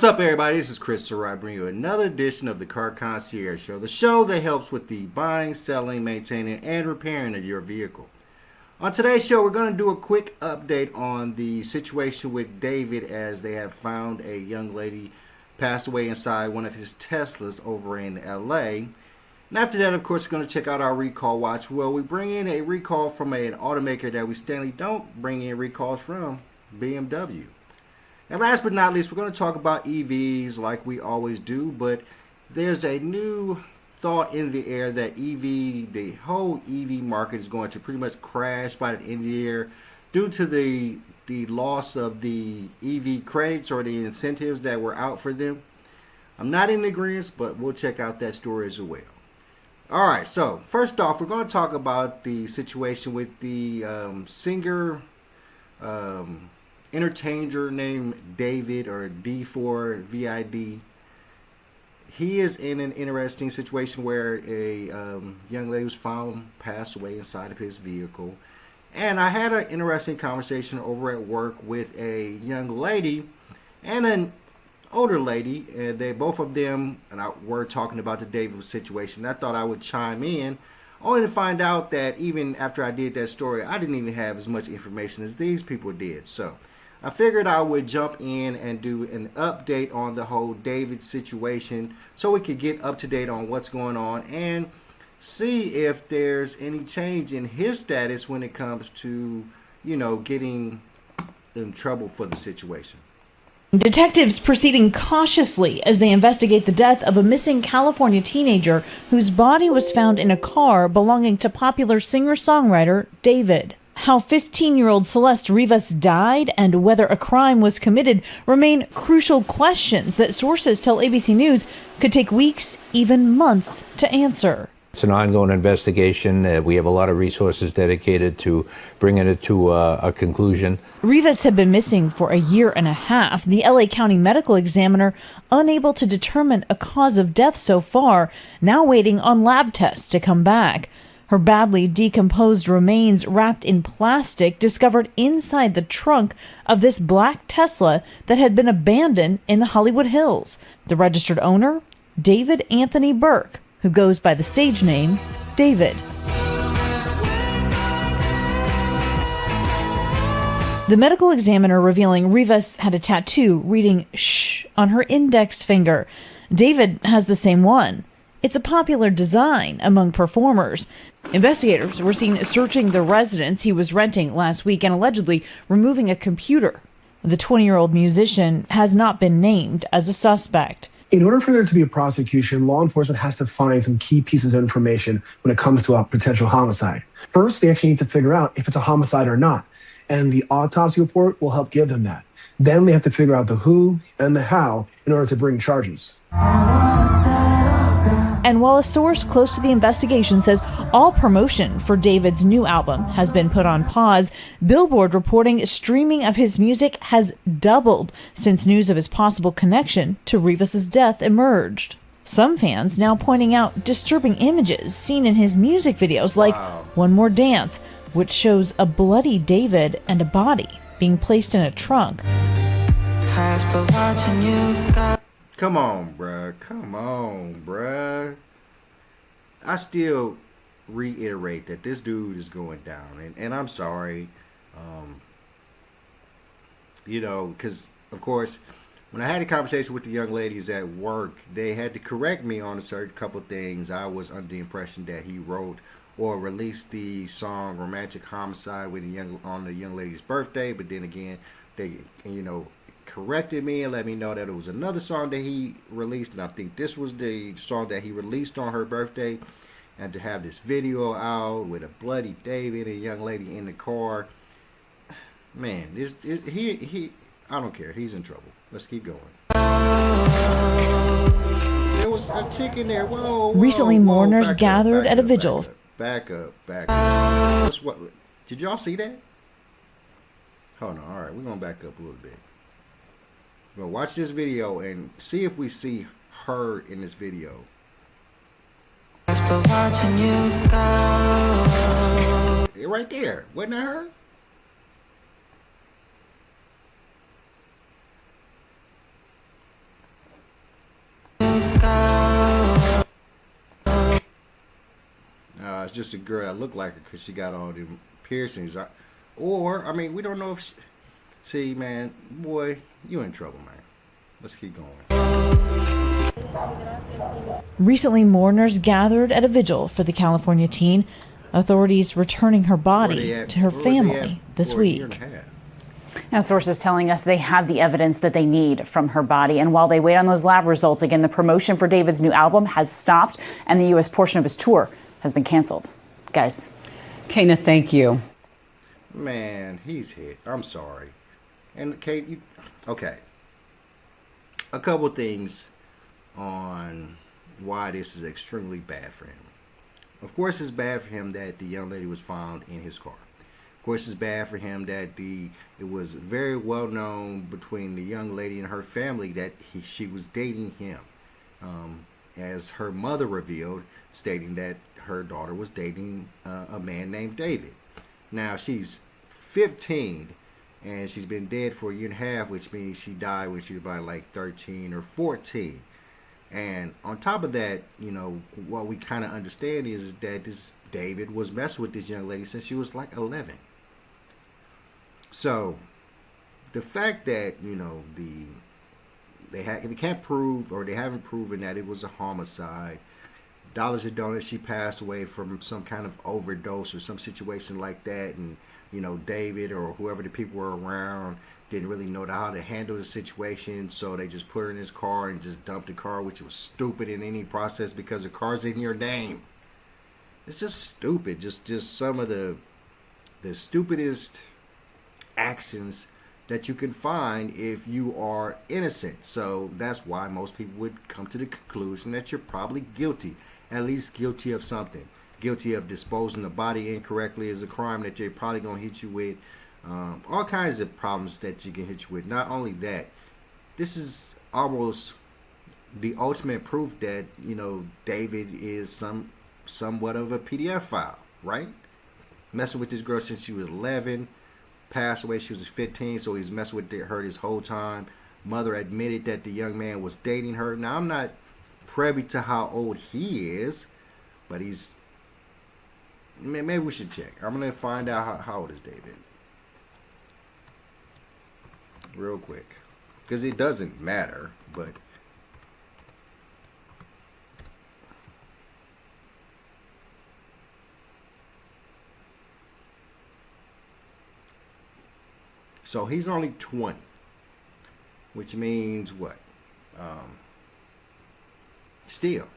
What's up, everybody? This is Chris Sarai bringing you another edition of the Car Concierge Show, the show that helps with the buying, selling, maintaining, and repairing of your vehicle. On today's show, we're going to do a quick update on the situation with David, as they have found a young lady passed away inside one of his Teslas over in LA. And after that, of course, we're going to check out our recall watch. Well, we bring in a recall from an automaker that we standardly don't bring in recalls from, BMW. And last but not least, we're going to talk about EVs like we always do, but there's a new thought in the air that the whole EV market is going to pretty much crash by the end of the year due to the loss of the EV credits or the incentives that were out for them. I'm not in agreement, but we'll check out that story as well. All right, so first off, we're going to talk about the situation with the singer, entertainer named David, or D4VID. He is in an interesting situation where a young lady was found passed away inside of his vehicle. And I had an interesting conversation over at work with a young lady and an older lady, and they both of them were talking about the David situation. I thought I would chime in, only to find out that even after I did that story, I didn't even have as much information as these people did. So I figured I would jump in and do an update on the whole David situation so we could get up to date on what's going on and see if there's any change in his status when it comes to, getting in trouble for the situation. Detectives proceeding cautiously as they investigate the death of a missing California teenager whose body was found in a car belonging to popular singer-songwriter David. How 15-year-old Celeste Rivas died and whether a crime was committed remain crucial questions that sources tell ABC News could take weeks, even months, to answer. It's an ongoing investigation. We have a lot of resources dedicated to bringing it to a conclusion. Rivas had been missing for a year and a half. The LA County medical examiner unable to determine a cause of death so far, now waiting on lab tests to come back. Her badly decomposed remains wrapped in plastic discovered inside the trunk of this black Tesla that had been abandoned in the Hollywood Hills. The registered owner, David Anthony Burke, who goes by the stage name David. The medical examiner revealing Rivas had a tattoo reading "shh" on her index finger. David has the same one. It's a popular design among performers. Investigators were seen searching the residence he was renting last week and allegedly removing a computer. The 20-year-old musician has not been named as a suspect. In order for there to be a prosecution, law enforcement has to find some key pieces of information when it comes to a potential homicide. First, they actually need to figure out if it's a homicide or not, and the autopsy report will help give them that. Then they have to figure out the who and the how in order to bring charges. And while a source close to the investigation says all promotion for David's new album has been put on pause, Billboard reporting streaming of his music has doubled since news of his possible connection to Rivas' death emerged. Some fans now pointing out disturbing images seen in his music videos like One More Dance, which shows a bloody David and a body being placed in a trunk. After watching you go. Come on, bruh. I still reiterate that this dude is going down. And I'm sorry. Because, of course, when I had a conversation with the young ladies at work, they had to correct me on a certain couple things. I was under the impression that he wrote or released the song Romantic Homicide on the young lady's birthday. But then again, they, corrected me and let me know that it was another song that he released, and I think this was the song that he released on her birthday. And to have this video out with a bloody David and a young lady in the car, man, I don't care. He's in trouble. Let's keep going. There was a chick in there. Whoa. Recently, mourners gathered at a vigil. Back up. Did y'all see that? Hold on. All right, we're gonna back up a little bit. We're gonna watch this video and see if we see her in this video. After watching you go. Right there. Wasn't that her? it's just a girl that looked like her because she got all them piercings. Or, I mean, we don't know if she, see, man, boy, you in trouble, man. Let's keep going. Recently, mourners gathered at a vigil for the California teen, authorities returning her body to her family this week. Now, sources telling us they have the evidence that they need from her body. And while they wait on those lab results, again, the promotion for David's new album has stopped and the U.S. portion of his tour has been canceled. Guys. Kana, thank you. Man, he's hit. I'm sorry. And Kate, okay. A couple things on why this is extremely bad for him. Of course, it's bad for him that the young lady was found in his car. Of course, it's bad for him that it was very well known between the young lady and her family that she was dating him. As her mother revealed, stating that her daughter was dating a man named David. Now, she's 15, and she's been dead for a year and a half, which means she died when she was about like 13 or 14. And on top of that, you know, what we kind of understand is that this David was messing with this young lady since she was like 11. So the fact that, you know, they can't prove, or they haven't proven that it was a homicide. Dollars and donuts, she passed away from some kind of overdose or some situation like that, and you know, David or whoever the people were around didn't really know how to handle the situation, so they just put her in his car and just dumped the car, which was stupid in any process because the car's in your name. It's just stupid. Just some of the stupidest actions that you can find if you are innocent. So that's why most people would come to the conclusion that you're probably guilty, at least guilty of something. Guilty of disposing the body incorrectly is a crime that they're probably going to hit you with. All kinds of problems that you can hit you with. Not only that, this is almost the ultimate proof that, you know, David is somewhat of a PDF file, right? Messing with this girl since she was 11, passed away she was 15, so he's messing with her this whole time. Mother admitted that the young man was dating her. Now, I'm not privy to how old he is, but he's, maybe we should check. I'm going to find out how old is David real quick, because it doesn't matter, but so he's only 20, which means what? Still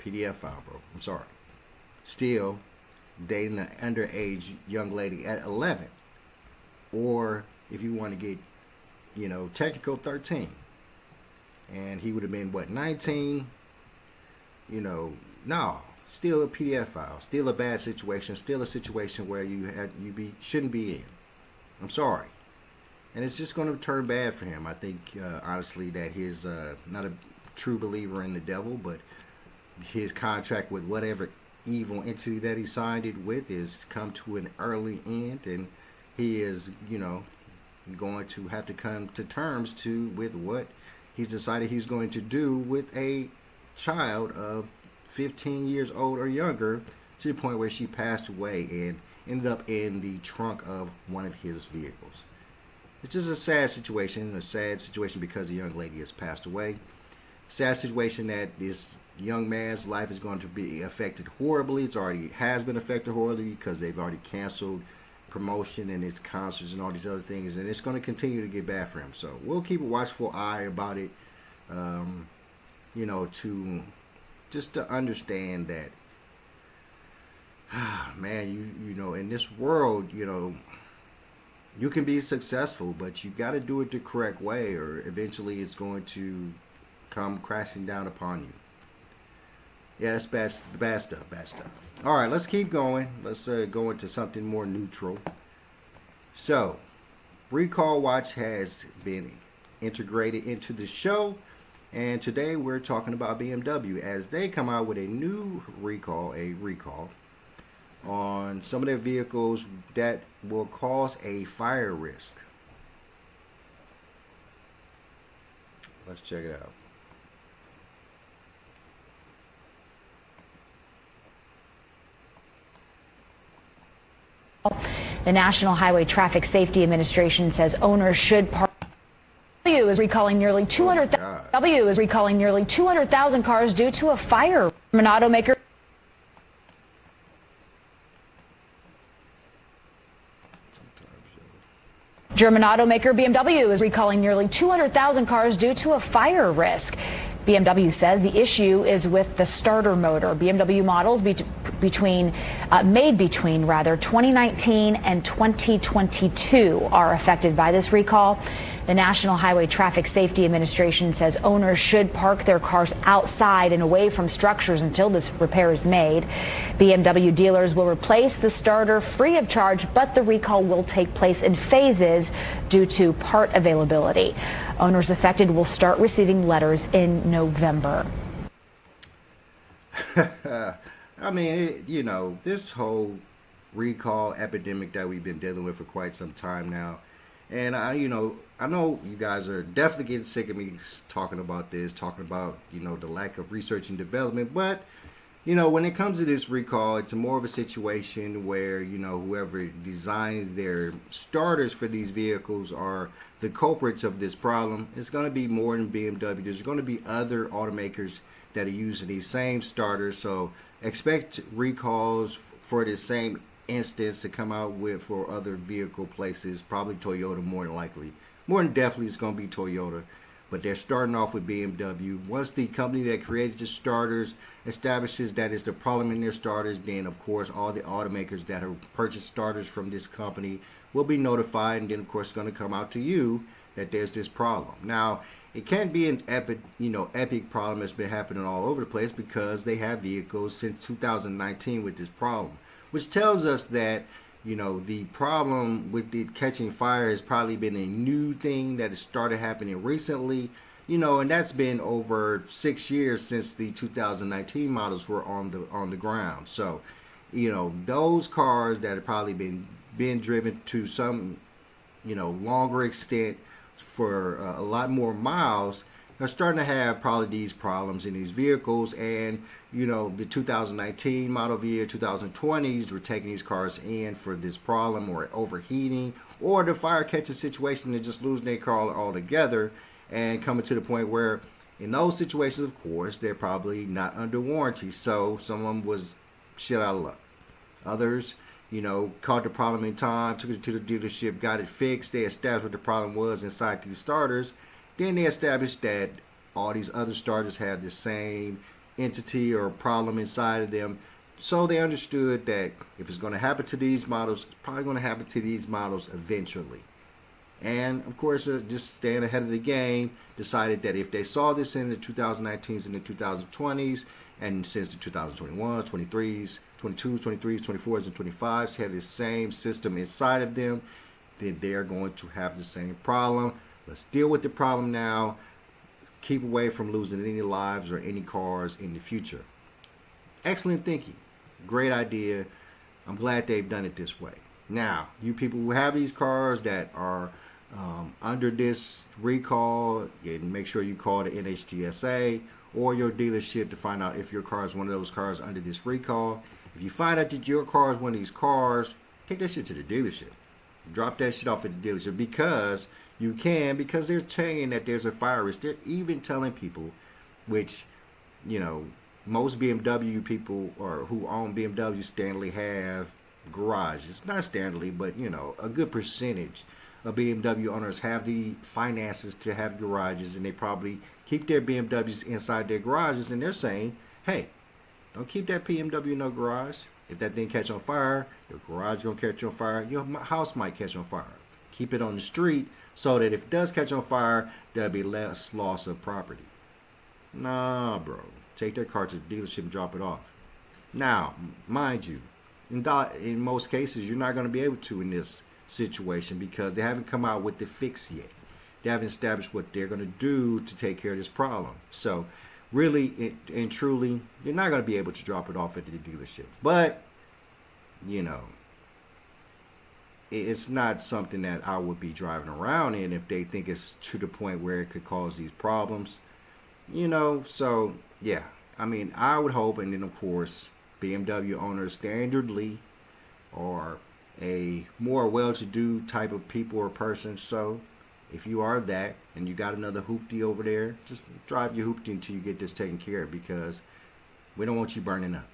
PDF file, bro. I'm sorry. Still dating an underage young lady at 11, or if you want to get, you know, technical, 13, and he would have been what, 19? You know, no, still a PDF file, still a bad situation, still a situation where shouldn't be in. I'm sorry, and it's just going to turn bad for him. I think honestly that his not a true believer in the devil, but his contract with whatever evil entity that he signed it with is come to an early end, and he is, you know, going to have to come to terms with what he's decided he's going to do with a child of 15 years old or younger, to the point where she passed away and ended up in the trunk of one of his vehicles. It's just a sad situation because the young lady has passed away. Sad situation that this young man's life is going to be affected horribly. It already has been affected horribly because they've already canceled promotion and his concerts and all these other things, and it's going to continue to get bad for him. So we'll keep a watchful eye about it, you know, to understand that, man, you know, in this world, you know, you can be successful, but you got to do it the correct way, or eventually it's going to come crashing down upon you. Yeah, that's bad stuff. All right, let's keep going. Let's go into something more neutral. So, Recall Watch has been integrated into the show, and today we're talking about BMW as they come out with a new recall on some of their vehicles that will cause a fire risk. Let's check it out. The National Highway Traffic Safety Administration says owners should park. W is recalling nearly 200,000 cars due to a fire. An automaker. German automaker BMW is recalling nearly 200,000 cars due to a fire risk. BMW says the issue is with the starter motor. BMW models made between 2019 and 2022 are affected by this recall. The National Highway Traffic Safety Administration says owners should park their cars outside and away from structures until this repair is made. BMW dealers will replace the starter free of charge, but the recall will take place in phases due to part availability. Owners affected will start receiving letters in November. I mean, this whole recall epidemic that we've been dealing with for quite some time now. And I know you guys are definitely getting sick of me talking about this, talking about, the lack of research and development. But, when it comes to this recall, it's more of a situation where, whoever designed their starters for these vehicles are the culprits of this problem. It's going to be more than BMW. There's going to be other automakers that are using these same starters. So expect recalls for the same instance to come out with for other vehicle places, probably Toyota more than likely. More than definitely it's going to be Toyota, but they're starting off with BMW. Once the company that created the starters establishes that it's the problem in their starters, then of course all the automakers that have purchased starters from this company will be notified, and then of course it's going to come out to you that there's this problem. Now, it can't be an epic problem that's been happening all over the place, because they have vehicles since 2019 with this problem, which tells us that, the problem with the catching fire has probably been a new thing that has started happening recently, and that's been over 6 years since the 2019 models were on the ground. So, those cars that have probably been driven to some, longer extent for a lot more miles, are starting to have probably these problems in these vehicles. And the 2019 model year 2020s were taking these cars in for this problem, or overheating, or the fire catching situation, and just losing their car altogether, and coming to the point where in those situations, of course, they're probably not under warranty, so someone was shit out of luck. Others, caught the problem in time, took it to the dealership, got it fixed. They established what the problem was inside these starters. Then they established that all these other starters have the same entity or problem inside of them. So they understood that if it's going to happen to these models, it's probably going to happen to these models eventually. And of course, just staying ahead of the game, decided that if they saw this in the 2019s and the 2020s, and since the 2021s, 23s, 22s, 23s, 24s, and 25s have the same system inside of them, then they're going to have the same problem. Let's deal with the problem now. Keep away from losing any lives or any cars in the future. Excellent thinking. Great idea. I'm glad they've done it this way. Now, you people who have these cars that are under this recall, make sure you call the NHTSA or your dealership to find out if your car is one of those cars under this recall. If you find out that your car is one of these cars, take that shit to the dealership. Drop that shit off at the dealership, because they're saying that there's a fire risk. They're even telling people, which, most BMW people or who own BMW standardly have garages. Not standardly, but, a good percentage of BMW owners have the finances to have garages, and they probably keep their BMWs inside their garages, and they're saying, hey, don't keep that BMW in no garage. If that thing catch on fire, your garage is going to catch on fire. Your house might catch on fire. Keep it on the street so that if it does catch on fire, there'll be less loss of property. Nah, bro. Take that car to the dealership and drop it off. Now, mind you, in most cases, you're not going to be able to in this situation, because they haven't come out with the fix yet. They haven't established what they're going to do to take care of this problem. So, really and truly, you're not going to be able to drop it off at the dealership. But, it's not something that I would be driving around in if they think it's to the point where it could cause these problems. So, yeah. I mean, I would hope, and then of course, BMW owners standardly are a more well-to-do type of people or person. So if you are that and you got another hoopty over there, just drive your hoopty until you get this taken care of, because we don't want you burning up.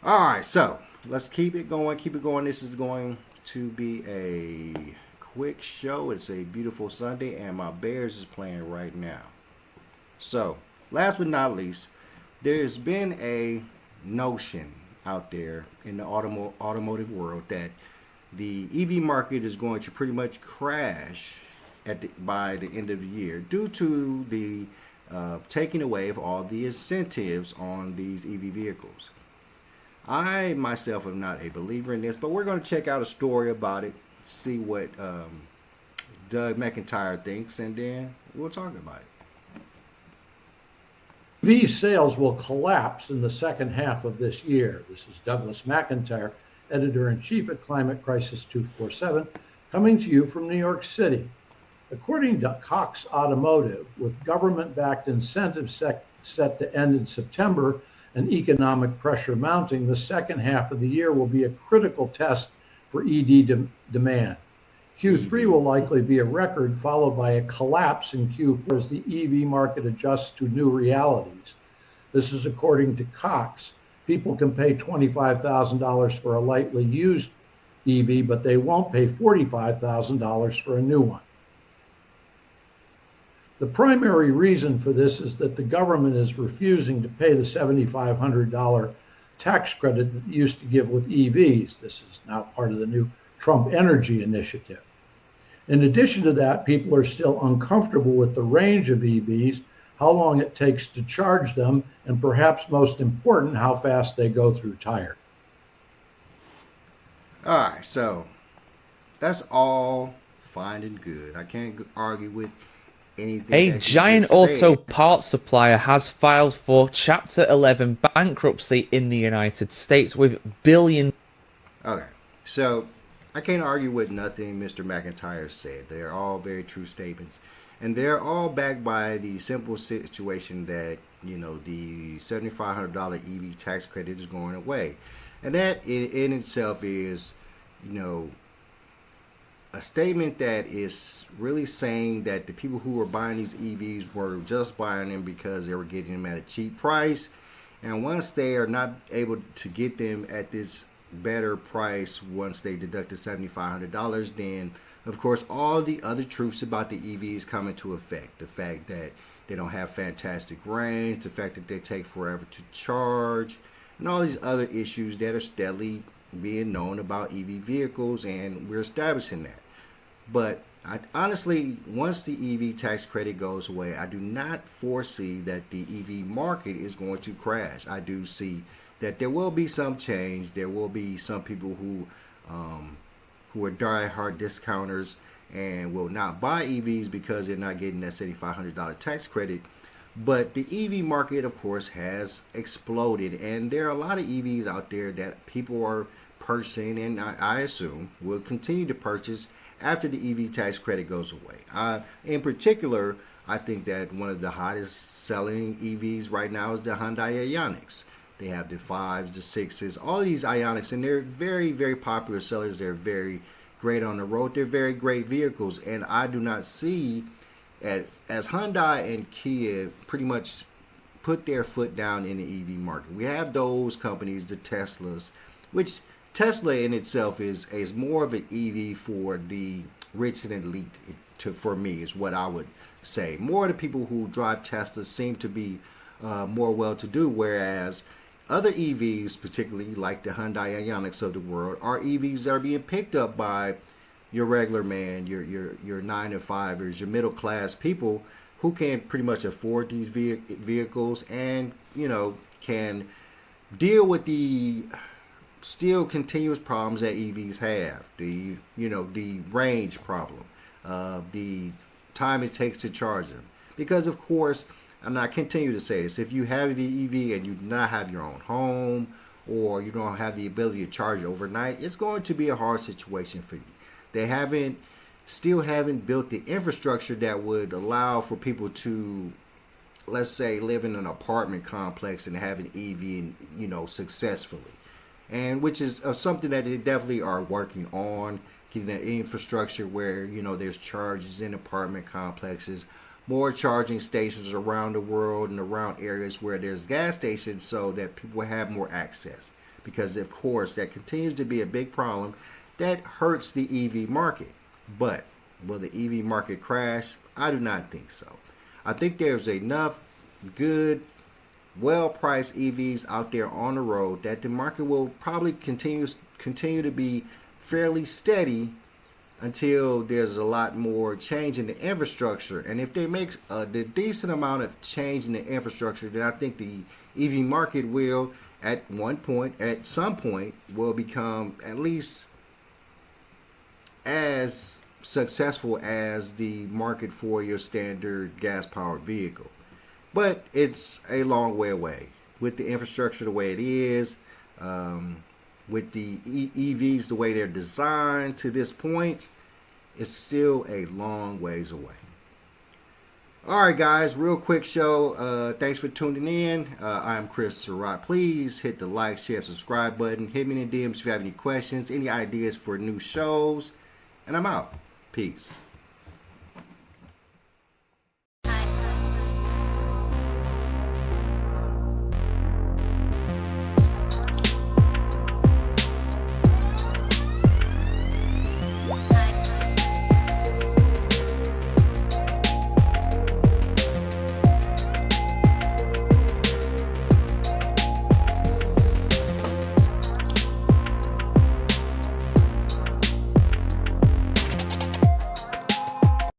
All right, so let's keep it going. Keep it going. This is going to be a quick show. It's a beautiful Sunday, and my Bears is playing right now. So, last but not least, there's been a notion out there in the automotive world that the EV market is going to pretty much crash by the end of the year due to the taking away of all the incentives on these EV vehicles. I myself am not a believer in this, but we're going to check out a story about it, see what Doug McIntyre thinks, and then we'll talk about it. EV sales will collapse in the second half of this year. This is Douglas McIntyre, editor-in-chief at Climate Crisis 247, coming to you from New York City. According to Cox Automotive, with government-backed incentives set to end in September and economic pressure mounting, the second half of the year will be a critical test for EV demand. Q3 will likely be a record, followed by a collapse in Q4 as the EV market adjusts to new realities. This is according to Cox. People can pay $25,000 for a lightly used EV, but they won't pay $45,000 for a new one. The primary reason for this is that the government is refusing to pay the $7,500 tax credit that it used to give with EVs. This is now part of the new Trump energy initiative. In addition to that, people are still uncomfortable with the range of EVs, how long it takes to charge them, and perhaps most important, how fast they go through tire. All right, so that's all fine and good. I can't argue with anything. A giant auto parts supplier has filed for Chapter 11 bankruptcy in the United States with billions. Okay, so I can't argue with nothing Mr. McIntyre said. They're all very true statements. And they're all backed by the simple situation that, you know, the $7,500 EV tax credit is going away. And that in itself is, you know, a statement that is really saying that the people who were buying these EVs were just buying them because they were getting them at a cheap price. And once they are not able to get them at this better price, once they deduct the $7,500, then of course all the other truths about the EVs come into effect. The fact that they don't have fantastic range, the fact that they take forever to charge, and all these other issues that are steadily being known about EV vehicles, and we're establishing that. But honestly, once the EV tax credit goes away, I do not foresee that the EV market is going to crash. I do see that there will be some change. There will be some people who are die-hard discounters and will not buy EVs because they're not getting that $7,500 tax credit. But the EV market, of course, has exploded, and there are a lot of EVs out there that people are purchasing, and I assume will continue to purchase after the EV tax credit goes away. In particular, I think that one of the hottest selling EVs right now is the Hyundai Ioniqs. They have the 5s, the 6s, all of these Ioniqs, and they're very, very popular sellers. They're very great on the road. They're very great vehicles, and I do not see, as Hyundai and Kia pretty much put their foot down in the EV market. We have those companies, the Teslas, which Tesla in itself is more of an EV for the rich and elite, for me, is what I would say. More of the people who drive Teslas seem to be more well-to-do, whereas other EVs, particularly like the Hyundai Ioniqs of the world, are EVs that are being picked up by your regular man, your 9-to-5ers, your middle class people who can pretty much afford these vehicles and, you know, can deal with the still continuous problems that EVs have. The range problem, the time it takes to charge them. Because of course, and I continue to say this, if you have the EV and you do not have your own home, or you don't have the ability to charge overnight, it's going to be a hard situation for you. They still haven't built the infrastructure that would allow for people to, let's say, live in an apartment complex and have an EV, successfully. and which is something that they definitely are working on, getting that infrastructure where, you know, there's charges in apartment complexes, more charging stations around the world and around areas where there's gas stations so that people have more access. Because, of course, that continues to be a big problem that hurts the EV market. But will the EV market crash? I do not think so. I think there's enough good, well-priced EVs out there on the road that the market will probably continue to be fairly steady until there's a lot more change in the infrastructure. And if they make the decent amount of change in the infrastructure, then I think the EV market will, at some point, will become at least as successful as the market for your standard gas-powered vehicle. But it's a long way away. With the infrastructure the way it is, with the EVs the way they're designed to this point, it's still a long ways away. All right, guys, real quick show. Thanks for tuning in. I'm Chris Surratt. Please hit the like, share, subscribe button. Hit me in the DMs if you have any questions, any ideas for new shows. And I'm out. Peace.